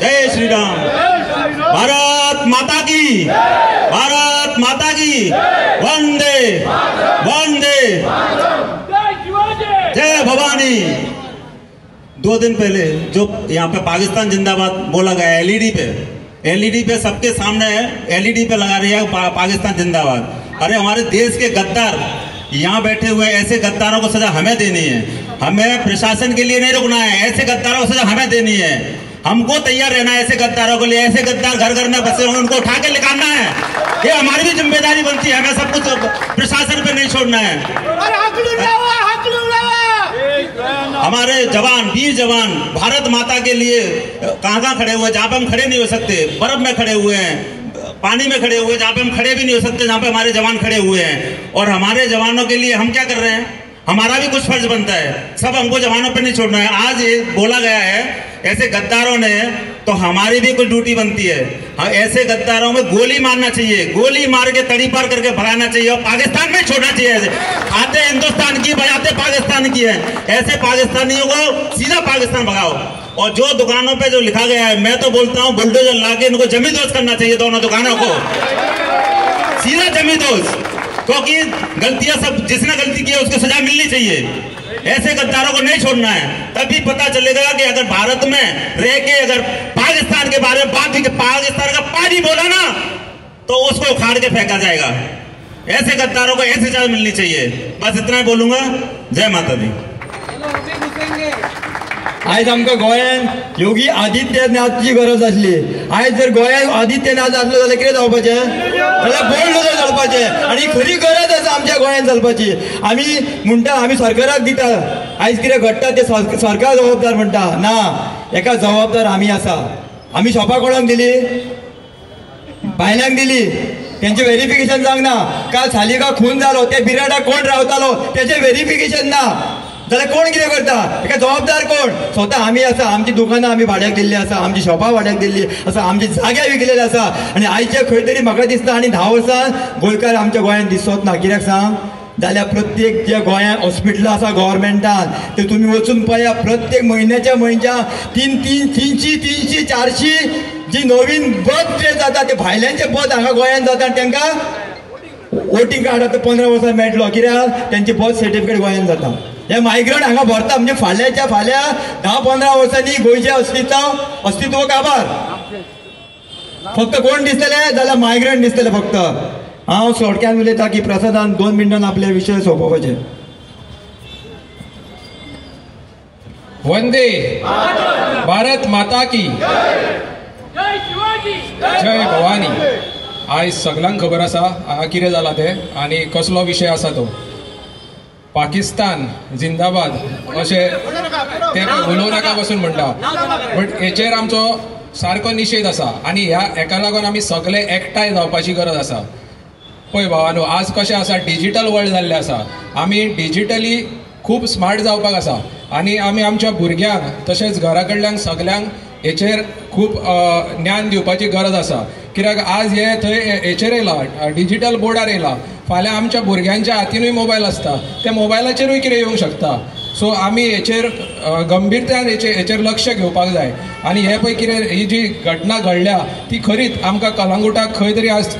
जय श्री राम। भारत माता की, भारत माता की, वंदे वंदे, जय भवानी। 2 दिन पहले जो यहाँ पे पाकिस्तान जिंदाबाद बोला गया एलईडी पे सबके सामने एलईडी पे लगा रही है पाकिस्तान जिंदाबाद। अरे हमारे देश के गद्दार यहाँ बैठे हुए, ऐसे गद्दारों को सजा हमें देनी है। हमें प्रशासन के लिए नहीं रुकना है, ऐसे गद्दारों को सजा हमें देनी है। हमको तैयार रहना है ऐसे गद्दारों के लिए। ऐसे गद्दार घर घर में बसे होंगे, उनको उठा के निकालना है। ये हमारी भी जिम्मेदारी बनती है, हमें सब कुछ प्रशासन पे नहीं छोड़ना है। हमारे जवान, वीर जवान भारत माता के लिए कहाँ खड़े हुए हैं, जहाँ पे हम खड़े नहीं हो सकते। बर्फ में खड़े हुए हैं, पानी में खड़े हुए, जहाँ पे हम खड़े भी नहीं हो सकते, जहाँ पे हमारे जवान खड़े हुए हैं। और हमारे जवानों के लिए हम क्या कर रहे हैं, हमारा भी कुछ फर्ज बनता है। सब हमको जवानों पे नहीं छोड़ना है। आज ये बोला गया है ऐसे गद्दारों ने, तो हमारी भी कुछ ड्यूटी बनती है। हाँ, ऐसे गद्दारों में गोली मारना चाहिए, गोली मार के तड़ी पार करके भगाना चाहिए और पाकिस्तान में छोड़ना चाहिए। ऐसे आते हिंदुस्तान की, बजाते पाकिस्तान की है। ऐसे पाकिस्तानियों को सीधा पाकिस्तान भगाओ। और जो दुकानों पे जो लिखा गया है, मैं तो बोलता हूँ बुलडोजर लाके इनको जमींदोज करना चाहिए, दोनों दुकानों को सीधा जमींदोज। क्योंकि गलतियां सब, जिसने गलती की है उसको सजा मिलनी चाहिए। ऐसे गद्दारों को नहीं छोड़ना है। तभी पता चलेगा कि अगर भारत में रह के अगर पाकिस्तान के बारे में बात, पाकिस्तान का पानी बोला ना, तो उसको उखाड़ के फेंका जाएगा। ऐसे गद्दारों को ऐसी सजा मिलनी चाहिए। बस इतना ही बोलूंगा। जय माता दी। आज आमकां गोंयान योगी आदित्यनाथची गरज आसली। आज जर गोंयान आदित्यनाथ आसलो जाल्यार कितें जावपाचें, जाल्यार बोल्ड नजर चलपाचें। आनी खरी गरज आसा आमच्या गोंयान चलपाची। आमी म्हणटा आमी सरकाराक दिता, आयज कितें घडटा ते सरकार जबाबदार म्हणटा। ना, एका जबाबदार आमी आसा। आमी शॉपां कोणाक दिली, भायल्यांक दिली, त्यांचे व्हेरिफिकेशन जावंक ना। काल सालिगांव खून जालो, त्या बिराडाक कोण रावतालो त्याचे व्हेरिफिकेशन ना, जाल्यार कोण कितें करता, हेका जबाबदार कोण? स्वता आमी आसा। आमची दुकानां आमी भाड्याक दिल्ली आसा, आमची शॉपां भाड्याक दिल्ली आसा, आमची जागे विकलेले आसा। आनी आयचे खंय तरी म्हाका दिसता आनी 10 वर्सां गोंयकार आमच्या गोंयांत दिसत ना। कित्याक सांग, जाल्यार प्रत्येक जे गोंयांत हॉस्पिटलां आसा गव्हर्मेंटान, ते तुमी वचून पळया, प्रत्येक म्हयन्याच्या 300, 400 जी नवीन बर्थ ट्रेस जाता, ते भायल्यांचे बर्थ हांगा गोंयांत जाता। तांकां वोटींग कार्ड आतां 15 वर्सां मेळटलो, कित्याक त्यांची बर्थ सर्टिफिकेट गोंयांत जाता। हे मायग्रंट हांगा भरता, म्हणजे फाल्यां 10-15 वर्सांनी गोंयचे अस्तित्व काबार। फक्त कोण दिसतले, जाल्यार मायग्रंट दिसतले फक्त। हांव सोडक्यान उलयता की प्रसादान 2 मिनटान आपले विशय सोंपोवपाचे। वंदे भारत माता की, जय भवानी। आज सगळ्यांक खबर आसा हांगा कितें जालां तें आनी कसलो विशय आसा तो। पाकिस्तान जिंदाबाद अशें ते उलोव नाका पासून म्हणटा, बट हेचेर आमचो सारको निशेध आसा। आनी हेका लागून आमी सगळे एकठांय जावपाची गरज आसा। पळय भावानो, आज कशें आसा, डिजिटल वर्ल्ड जाल्लें आसा। आमी डिजिटली खूब स्मार्ट जावपाक आसा आनी आमी आमच्या भुरग्यांक तशेंच घरा कडल्यान सगल्यांक हेचेर खूब ज्ञान दिवपाची गरज आसा। कित्याक आज हे थंय हेचेर येयला, डिजिटल बोर्डार येयला। फाल्यां आमच्या भुरग्यांच्या हातीनूय मोबायल आसता, त्या मोबायलाचेरूय कितें येवंक शकता। सो आमी हेचेर गंभीरतायेन हेचेर लक्ष घेवपाक जाय। आनी हे पळय कितें, ही जी घटना घडल्या ती खरीच आमकां कलंगुटाक खंय तरी आज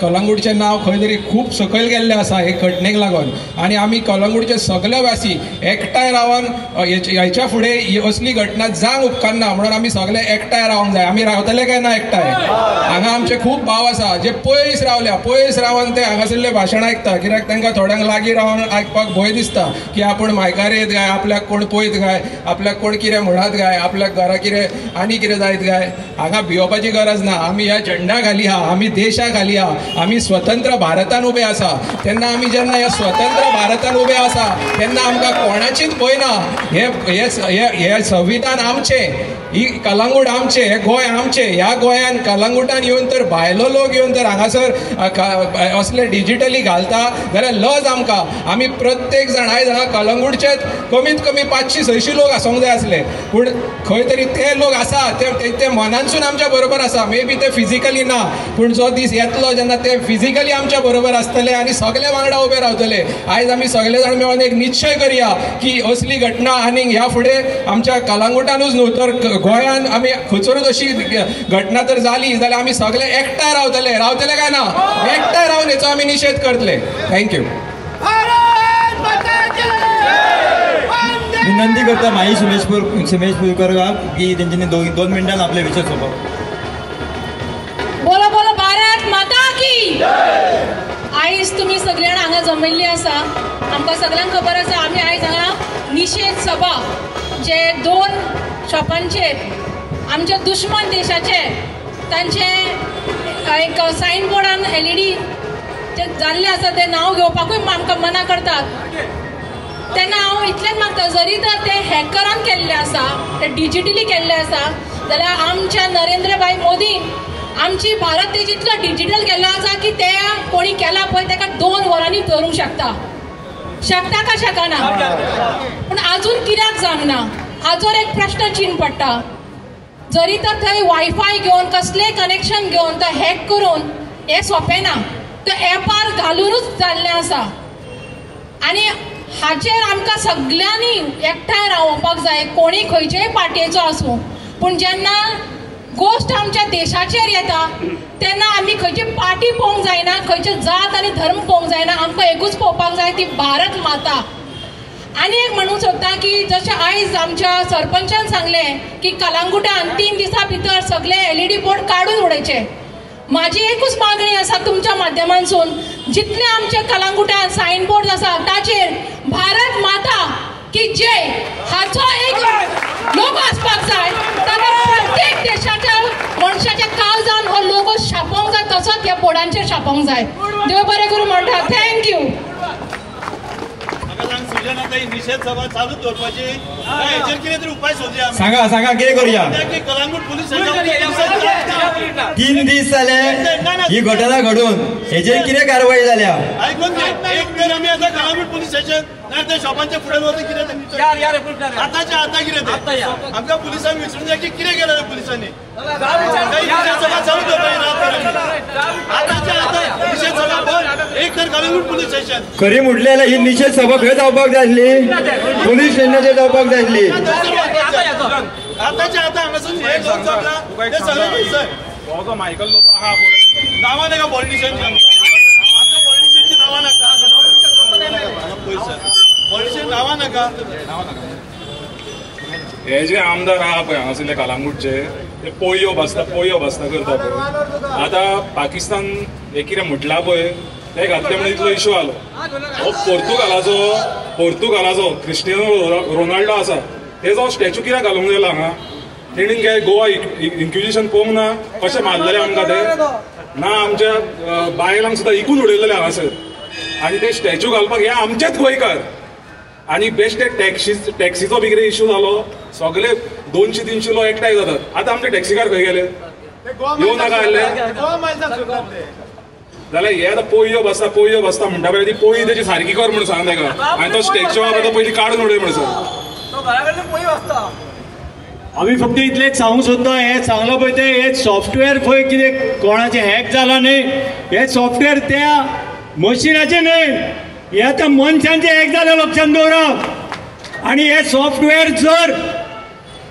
कलंगूटचें नांव खंय तरी खूब सकयल गेल्लें आसा हे घटनेक लागून। आनी आमी कलंगूटचे सगळे वासी एकठांय रावन हेच्या फुडें असली घटना जावंक उपकारना म्हणून आमी सगळे एकठांय रावंक जाय। आमी रावतले काय ना एकठांय? हांगा आमचे खूब भाव आसा जे पयस रावल्या, पयस रावन ते हांगासरले भाशण आयकता। कित्याक तांकां थोड्यांक लागीं रावन आयकपाक भंय दिसता की आपूण मायकार येत गाय, आपल्याक कोण पळयत गाय, आपल्याक कोण कितें म्हणत गाय, आपल्याक घरा कितें आनी कितें जायत गाय। हांगा भिवपाची गरज ना। आमी ह्या झेंडा घाली हा, आमी देशा घाली हा, आमी स्वतंत्र भारतान उबे आसा। तेन्ना आमी जेन्ना ह्या स्वतंत्र भारतान उबे आसा तेन्ना आमकां कोणाचीच भंय ना। हे संविधान आमचें, ही कलंगूट आमचें, हे गोंय आमचें। ह्या गोंयान कलंगुटान येवन तर भायलो लोक येवन तर हांगासर असले डिजिटली घालता जाल्यार लज आमकां। आमी प्रत्येक जाण आयज हांगा कलंगूटचेच कमीत कमी 500-600 लोक आसूंक जाय आसले, पूण खंय तरी ते लोक लोक आसा ते मनानसून आमच्या बरोबर आसा. मे बी ते फिजिकली ना, पूण जो दीस येतलो जेन्ना ते फिजिकली आमच्या बरोबर आसतले आनी सगळे वांगडा उबे रावतले. आयज आमी सगळे जाण मेळून एक निश्चय करया की असली घटना आनी ह्या फुडें आमच्या कलांगुटानूच न्हू तर गोंयान आमी खंयसरूच अशी घटना जर जाली जाल्यार आमी सगळे एकठांय रावतले काय ना, एकठांय रावन हेचो आमी निशेध करतले. थँक्यू. विनंती करता माई सुमेश पुरकर की त्यांच्यानी 2 मिनिटांनी आपले विचार सोडप. बोलो बोलो भारत माता की. आयज तुम्ही सगळे जाण हांगा जमिल्ली आसा. आमकां सगळ्यांक खबर आसा आमी आयज हांगा निशेध सभा जे 2 शॉपांचेर आमचे दुश्मन देशाचे तांचे एक सायनबोर्डान LED जे जाल्ले आसा ते नांव घेवपाकूय आमकां मना करतात. तेन्ना हांव इतलेंच मागता जरी तर ते हॅकरान केल्ले आसा, ते डिजिटली केल्ले आसा जाल्यार आमच्या नरेंद्र भाई मोदीन आमची भारत देश इतलो डिजिटल केल्लो आसा की ते कोणी केला पळय ताका 2 वरांनी धरूंक शकता का शकना. पूण आजून कित्याक जावना हाचोर एक प्रश्न चिन्न पडटा. जरी तर थंय वायफाय घेवन कसलेंय कनेक्शन घेवन तो हॅक करून हें सोंपें ना, तो एपार घालूनच जाल्लें आसा. आनी हाचेर आमकां सगळ्यांनी एकठांय रावपाक जाय, कोणी खंयचेय पार्टेचो आसूं. पूण जेन्ना गोश्ट आमच्या देशाचेर येता तेन्ना आमी खंयची पार्टी पळोवंक जायना, खंयचे जात आनी धर्म पळोवंक जायना. आमकां एकूच पळोवपाक जाय ती भारत माता. आनी एक म्हणूंक सोदता की जशें आयज आमच्या सरपंचान सांगलें की कलांगुटान 3 दिसां भितर सगळे LED बोर्ड काडून उडयचे. माझी एकूच मागणी आसा तुमच्या माध्यमांसून, जितले आमचे कलांगुटान सायन बोर्ड आसा ताचेर भारत माता की जय हाचो एक लोगो आसपाक जाय. ताका प्रत्येक देशाच्या मनशाच्या काळजान हो लोगो छापोवंक जाय, तसोच ह्या बोर्डांचेर छापोवंक जाय. देव बरें करूं म्हणटा. थँक्यू. निषेध सभा चालू दवरपाची हेचेर कितें तरी उपाय सोदया. सांगा कितें करूया. कलांगूट पुलीस 3 दीस जाले ही घटना घडून हेचेर कितें कारवाई जाल्या आयकून घे. एक तर आमी आतां कलांगूट पुलीस स्टेशन ना त्या शॉपांच्या फुडें वचून कितें आतांच्या आतां कितें तें आमकां पुलिसांक विचारून जाय की कितें केलें पुलिसांनी. निषेध सभा चालू दवरपाची आतांच्या आतां निषेध सभा बंद. एक तर कलांगूट पुलीस स्टेशन खरी म्हटलें जाल्यार ही निशेध सभा खंय जावपाक जाय आसली, पुलीस स्टेशनाचेर जावपाक जाय आसली. आतांच्या आतां हांगासून हे लोक जमला ते सगळे थंयसर. हो जो मायकल लोबो आहा पळय नांवां नाका पॉलिटिशियन आमच्या पॉलिटिशियनची नांवां नाका पॉलिटिशियन नांवां नाका. हे जे आमदार आहा पळय हांगासरले कलांगूटचे ते पोयो बसता करता पळय. आतां पाकिस्तान हे कितें म्हटलां पळय ते घातले म्हणून इतलो इशू आलो. हो पोर्तुगालाचो क्रिस्टियानो रोनाल्डो आसा तेजो स्टॅच्यू कित्याक घालूंक गेला हांगा. तेणीन काय गोवा इंक्विजिशन पळोवंक ना कशें मारलेले आमकां ते ना, आमच्या बायलांक सुद्दां इकून उडयलेले हांगासर. आनी ते स्टॅच्यू घालपाक हे आमचेच गोंयकार. आनी बेश्टे टॅक्सीचो बी कितें इशू जालो सगळे 200-300 लोक एकठांय जातात. आतां आमचे टॅक्सीकार खंय गेले येवं नाका आसले जाल्यार हे आतां पोयो बसता म्हणटा पळय ती पोळी तेजी सारकी कर म्हणून सांग ताका. आनी तो स्टॅच्यू आहा तो पयलीं काडून उडय म्हणून सांग. आम्ही फक्त इतलेच सांगूंक सोदता हे सांगलो पळय ते हे सॉफ्टवेअर खंय कितें कोणाचें हॅक जाला न्ही, हे सॉफ्टवेअर त्या मशिनाचें न्हय, हे आतां मनशांचें हॅक जालें लक्षांत दवरप. आनी हे सॉफ्टवेअर जर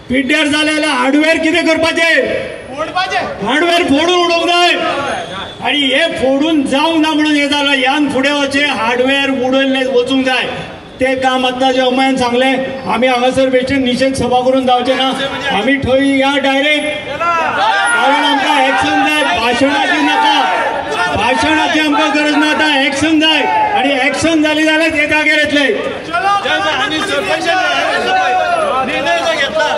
पिड्ड्यार जाले जाल्यार हार्डवेअर कितें करपाचें, हार्डवेअर फोडून उडोवंक जाय. आनी हे फोडून जावंक ना म्हणून हे जालां. ह्यान फुडें वचें हार्डवेअर उडयल्लें वचूंक जाय. ते काम आत्ता जे अमयान सांगलें आमी हांगासर बेश्टे निशेध सभा करून जावचे ना, आमी थंय या डायरेक्ट. कारण आमकां एक्शन जाय, भाशणाची नाका, भाशणाची आमकां गरज ना. आतां एक्शन जाय आनी एक्शन जाली जाल्यार ते जाग्यार येतले. आनी सरपंचान निर्णय जो घेतला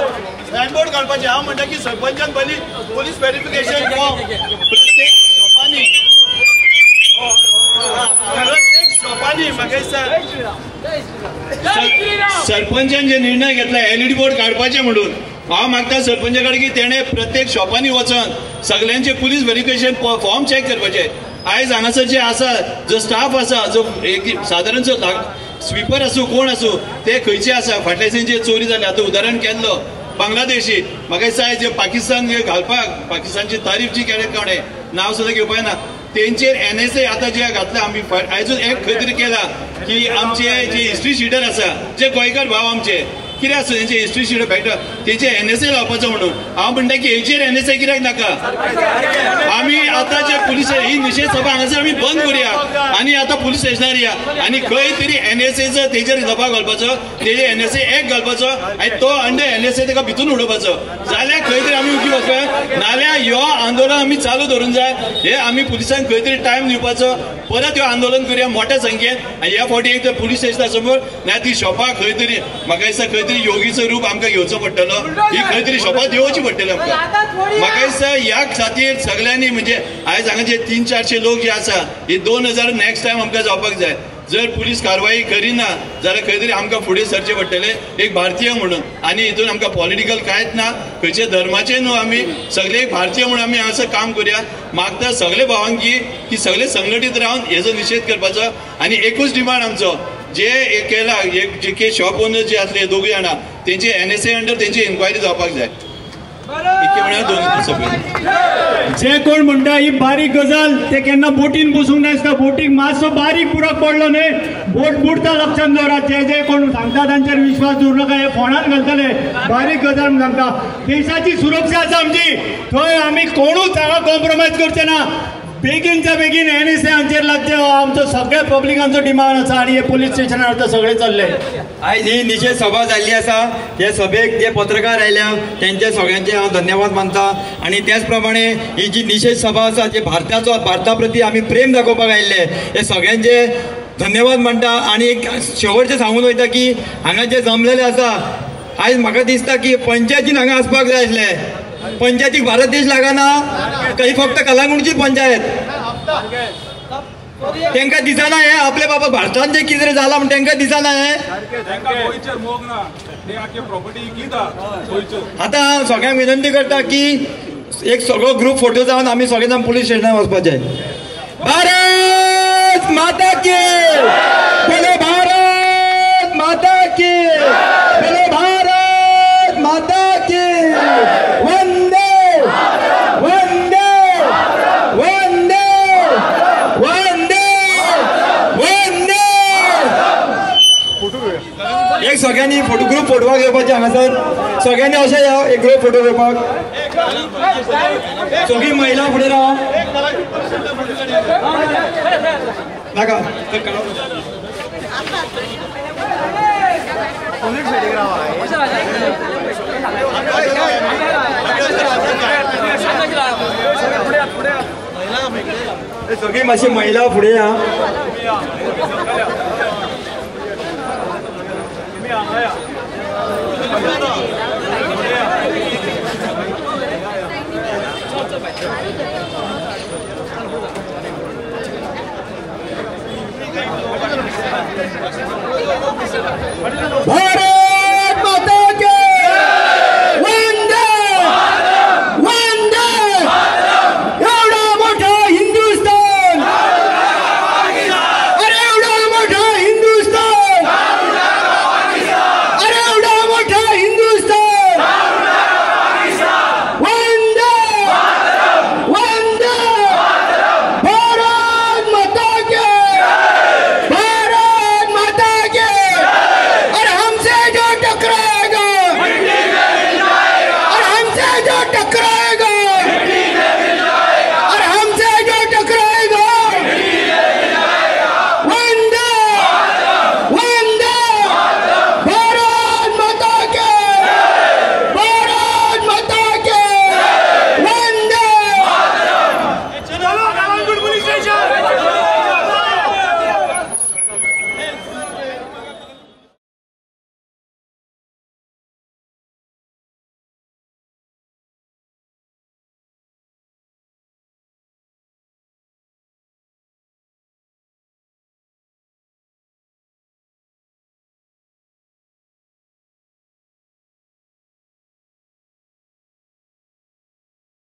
सायनबोर्ड घालपाचे हांव म्हणटा की सरपंचान पयलीं पोलीस व्हेरिफिकेशन फॉर्म प्रत्येक शॉपांनी म्हाका दिसता सरपंचान जे निर्णय घेतला LED बोर्ड काडपाचे म्हणून हांव मागता सरपंचा कडेन की तेणें प्रत्येक शॉपांनी वचून सगळ्यांचे पुलीस व्हेरिफिकेशन फॉर्म चॅक करपाचे. आयज हांगासर जे आसा जो स्टाफ आसा जो एक सादारण स्वीपर आसूं कोण आसूं ते खंयचे आसा फाटल्या दिसांनी जे चोरी जाले आतां उदाहरण केल्लो बांगलादेशी म्हाका दिसता जे पाकिस्तान घालपाक पाकिस्तानची तारीफ जी केले कोणे नांव सुद्दां घेवपाक ना तेंचेर NSA आतां जे घातला आमी आयजूच एक खंय तरी केला की आमचे जे हिस्ट्री शिटर आसा जे गोंयकार भाव आमचे कितें आसा तेंचे हिस्ट्री शिटर बेटर तेंचे NSA लावपाचो म्हणून हांव म्हणटा की हेचेर NSA कित्याक नाका आमी आतां जे पुलीस ही निशेध सभा हांगासर आमी बंद करुया आनी आतां पुलीस स्टेशनार या आनी खंय तरी NSAचो तेचेर दबाव घालपाचो तेजे NSA एक घालपाचो आनी तो अंडर NSA ताका भितून उडोवपाचो जाल्यार खंय तरी आमी उगी वचपाक नाल्यार ह्यो आंदोलन आमी चालू धरून जाय हे आमी पुलिसांक खंय तरी टायम दिवपाचो परत ह्यो आंदोलन करुया मोठ्या संख्येन आनी ह्या फावटी एक तर पुलीस स्टेशना समोर ना ती शॉपां खंय तरी म्हाका दिसता खंय तरी योगीचो रूप आमकां घेवचो पडटलो ही खंय तरी शॉपां देंवची पडटली आमकां म्हाका दिसता ह्या खातीर सगळ्यांनी म्हणजे आयज हांगा जे 300-400 लोक जे आसा ही 2000 नेक्स्ट टायम आमकां जावपाक जाय जर पुलीस कारवाई करिना जाल्यार खंय तरी आमकां फुडें सरचें पडटलें एक भारतीय म्हणून आनी हितून आमकां पॉलिटिकल कांयच ना खंयचे धर्माचे न्हू आमी सगळे एक भारतीय म्हणून आमी हांगासर काम करुया मागता सगळे भावांकी की सगळे संघटीत रावन हेजो निशेध करपाचो आनी एकूच डिमांड आमचो जे केला जे के शॉप ओनर जे आसले दोगूय जाणां तेंचे NSA अंडर तेंची इन्क्वायरी जावपाक जाय जे कोण म्हणटा ही बारीक गजाल ते केन्ना बोटीन बसूंक नासता बोटीक मातसो बारीक पुराक पडलो न्हय बोट बुडता लक्षात दवरात जे कोण सांगता तांचेर विश्वास दवरूं नाका हे फोनान घालतले बारीक गजाल म्हूण सांगता देशाची सुरक्षा आसा आमची थंय आमी कोणूच हांगा कॉम्प्रोमायज करचे ना बेगीनच्या बेगीन NSA हांचेर लागचे आमचो सगळ्या पब्लिकांचो डिमांड आसा आनी हे पुलीस स्टेशनार आतां सगळे चल्ले आयज ही निशेध सभा जाल्ली आसा हे सभेक जे पत्रकार आयल्या तेंचे सगळ्यांचे हांव धन्यवाद मानता आनी त्याच प्रमाणे ही जी निशेध सभा आसा जे भारता प्रती आमी प्रेम दाखोवपाक आयिल्ले हे सगळ्यांचे धन्यवाद मानता आनी एक शेवटचें सांगून वयता की हांगा जे जमलेले आसा आयज म्हाका दिसता की पंचायतीन हांगा आसपाक जाय आसले पंचायतीक भारत देश लागना काही फक्त कलांगूटची पंचायत तांकां दिसना हे आपले बाबा भारतान जे कितें जाला म्हण तांकां दिसना हे आतां हांव सगळ्यांक विनंती करता की एक सगळो ग्रुप फोटो जावन आमी सगळे जाण पुलीस स्टेशनार वचपाचे भारत माता की बोलो भारत माता की बोलो भारत माता की वंदे वंदे वंदे वंदे वंदे एक सगळ्यांनी ग्रुप फोटोवाक येवपाचे हांगासर सगळ्यांनी अशें या एक ग्रुप फोटो घेवपाक सगळी महिला फुडें रावा नाका सगळी मातशी महिला फुडें या What is